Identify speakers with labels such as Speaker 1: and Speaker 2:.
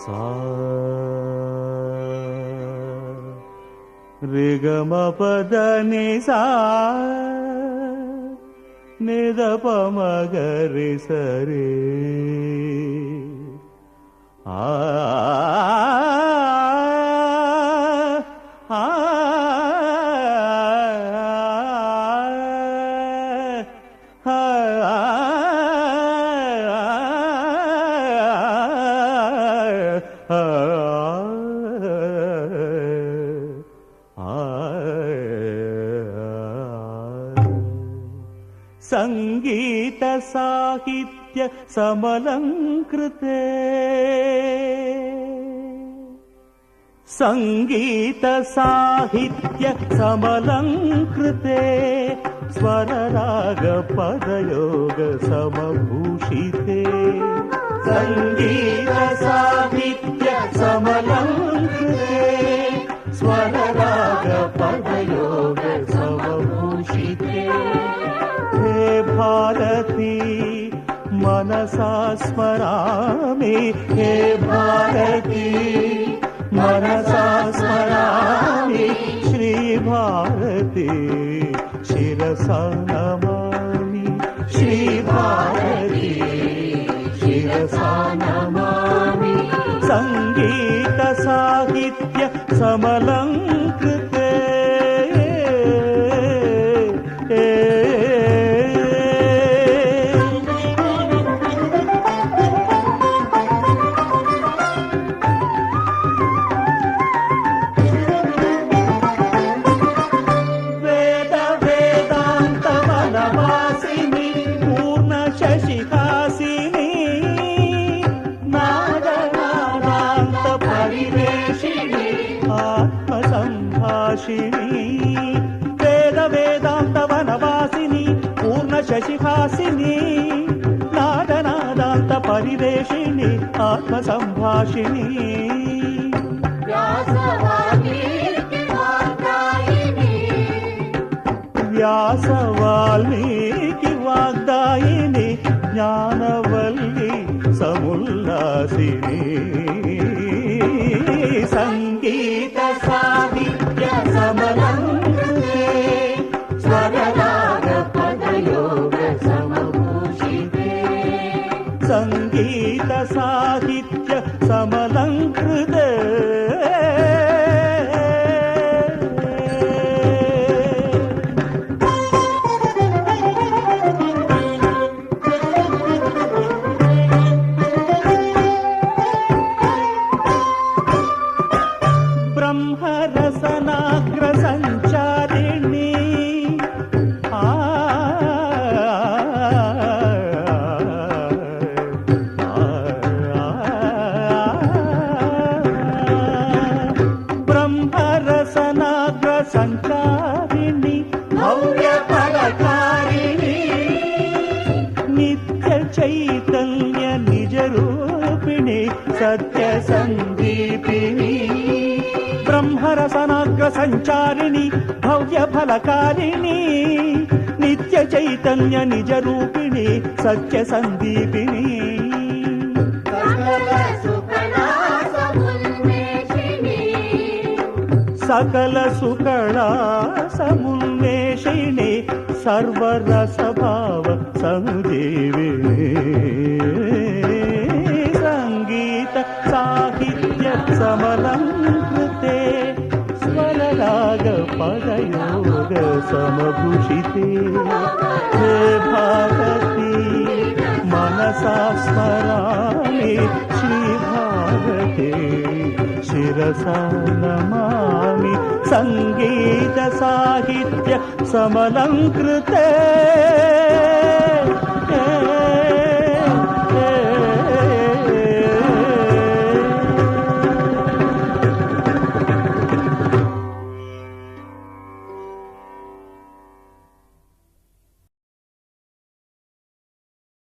Speaker 1: सा रे ग म प द नि सा नि द प म ग रि स रे ಸಂಗೀತ ಸಾಹಿತ್ಯ ಸಮಲಂಕೃತೆ ಸಂಗೀತ ಸಾಹಿತ್ಯ ಸಮಲಂಕೃತೆ ಸ್ವರರಾಗ ಪದಯೋಗ ಸಮಭೂಷಿತೆ ಸಂಗೀತ ಸಾಹಿತ್ಯ ಸಮಲಂಕೃತೆ ಸ್ವರರಾಗ ಪದಯೋಗ ಸಮಭೂಷಿತೆ हे भारती मनसा स्मरामि हे भारती मनसा स्मरामि श्री भारती शिरसा नमामि श्री भारती शिरसा नमामि संगीत साहित्य समलंकृते शशिहासिनी नादनादान्त परिवेशिनी आत्मसंभाषिणी वेद वेदान्त वनवासिनी पूर्ण शशिहासिनी नादनादान्त परिवेशिनी आत्मसंभाषिणी व्यास वाल्मीकि वाग्दायिनी ज्ञानवल्ली समुल्लासिनी संगीत साहित्य समलंकृते स्वरराग पदयोग समभूषिते संगीत साहित्य समलंकृते ब्रह्मरसनाग्रसञ्चारिणी ब्रह्मरसनाग्रसञ्चारिणी भव्यफलकारिणी नित्यचैतन्य निजरूपिणी सत्यसन्दीपिनी ब्रह्मरसनाग्र संचारिणी भव्य फलकारिणी नित्य चैतन्य निज रूपिणी सत्य संदीपिनी सकल सुकला समुन्मेषिणी सर्वरस भाव संजीविनी संगीत साहित्य समलंकृते स्वरराग पदयोग समभूषिते हे भारती मनसा स्मरामि श्री भारती शिरसा नमामि संगीत साहित्य समलंकृते